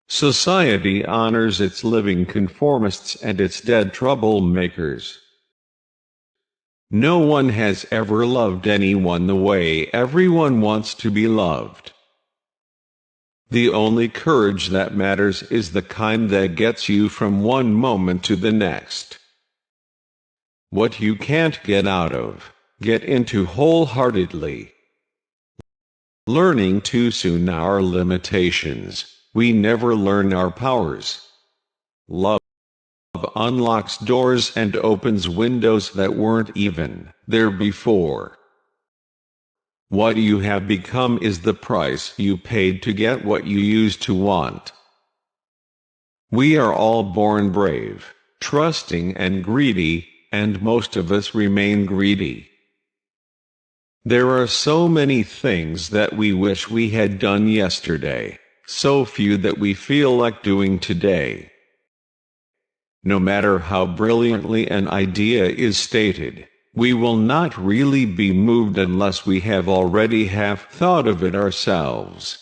Society honors its living conformists and its dead troublemakers. No one has ever loved anyone the way everyone wants to be loved. The only courage that matters is the kind that gets you from one moment to the next. What you can't get out of, get into wholeheartedly. Learning too soon our limitations, we never learn our powers. Love unlocks doors and opens windows that weren't even there before. What you have become is the price you paid to get what you used to want. We are all born brave, trusting and greedy, and most of us remain greedy. There are so many things that we wish we had done yesterday, so few that we feel like doing today. No matter how brilliantly an idea is stated, we will not really be moved unless we have already half thought of it ourselves.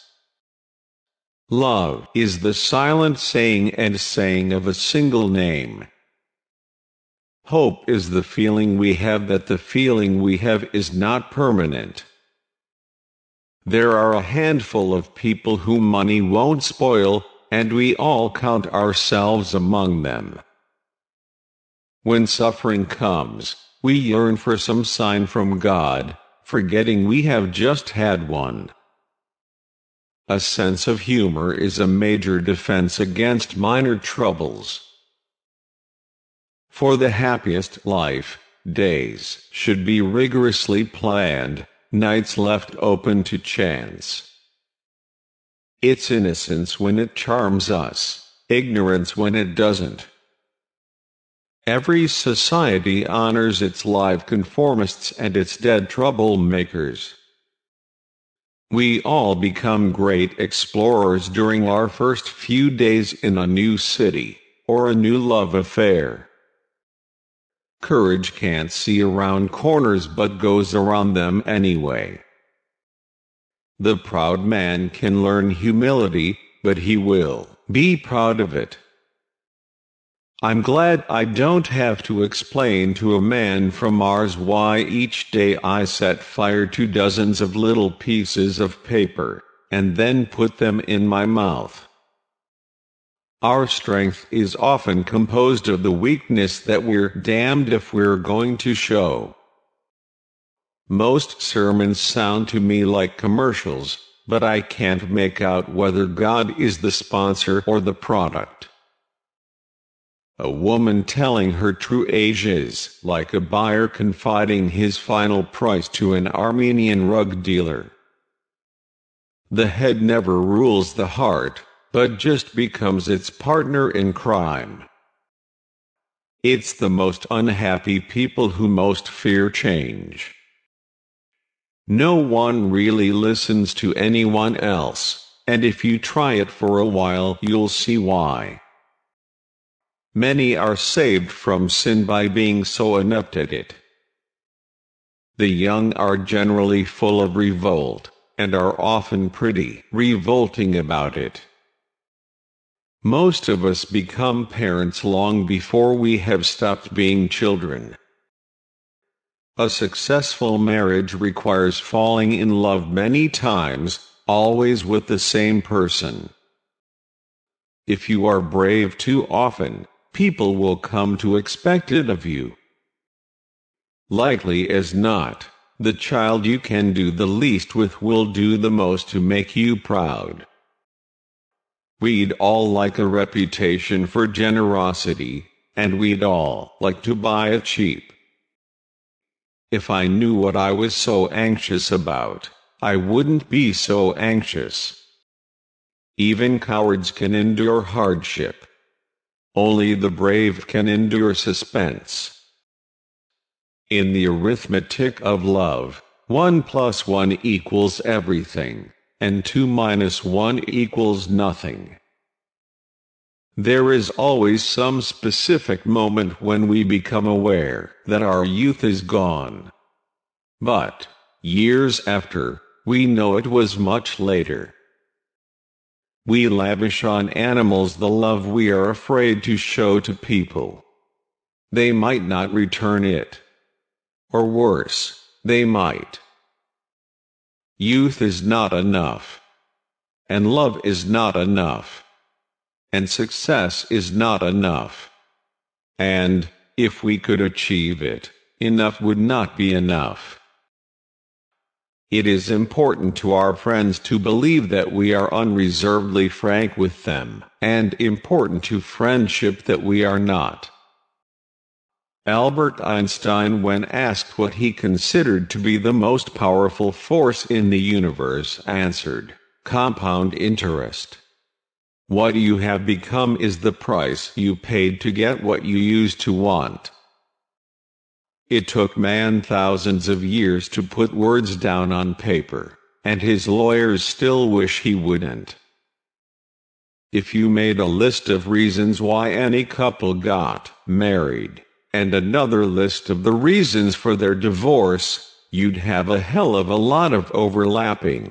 Love is the silent saying and saying of a single name. Hope is the feeling we have that the feeling we have is not permanent. There are a handful of people whom money won't spoil, and we all count ourselves among them. When suffering comes, we yearn for some sign from God, forgetting we have just had one. A sense of humor is a major defense against minor troubles. For the happiest life, days should be rigorously planned, nights left open to chance. It's innocence when it charms us, ignorance when it doesn't. Every society honors its live conformists and its dead troublemakers. We all become great explorers during our first few days in a new city, or a new love affair. Courage can't see around corners but goes around them anyway. The proud man can learn humility, but he will be proud of it. I'm glad I don't have to explain to a man from Mars why each day I set fire to dozens of little pieces of paper, and then put them in my mouth. Our strength is often composed of the weakness that we're damned if we're going to show. Most sermons sound to me like commercials, but I can't make out whether God is the sponsor or the product. A woman telling her true age is like a buyer confiding his final price to an Armenian rug dealer. The head never rules the heart, but just becomes its partner in crime. It's the most unhappy people who most fear change. No one really listens to anyone else, and if you try it for a while you'll see why. Many are saved from sin by being so inept at it. The young are generally full of revolt, and are often pretty revolting about it. Most of us become parents long before we have stopped being children. A successful marriage requires falling in love many times, always with the same person. If you are brave too often, people will come to expect it of you. Likely as not, the child you can do the least with will do the most to make you proud. We'd all like a reputation for generosity, and we'd all like to buy it cheap. If I knew what I was so anxious about, I wouldn't be so anxious. Even cowards can endure hardship. Only the brave can endure suspense. In the arithmetic of love, 1 + 1 equals everything, and 2 - 1 equals nothing. There is always some specific moment when we become aware that our youth is gone. But, years after, we know it was much later. We lavish on animals the love we are afraid to show to people. They might not return it. Or worse, they might. Youth is not enough. And love is not enough. And success is not enough. And, if we could achieve it, enough would not be enough. It is important to our friends to believe that we are unreservedly frank with them, and important to friendship that we are not. Albert Einstein, when asked what he considered to be the most powerful force in the universe, answered, "Compound interest. What you have become is the price you paid to get what you used to want." It took man thousands of years to put words down on paper, and his lawyers still wish he wouldn't. If you made a list of reasons why any couple got married, and another list of the reasons for their divorce, you'd have a hell of a lot of overlapping.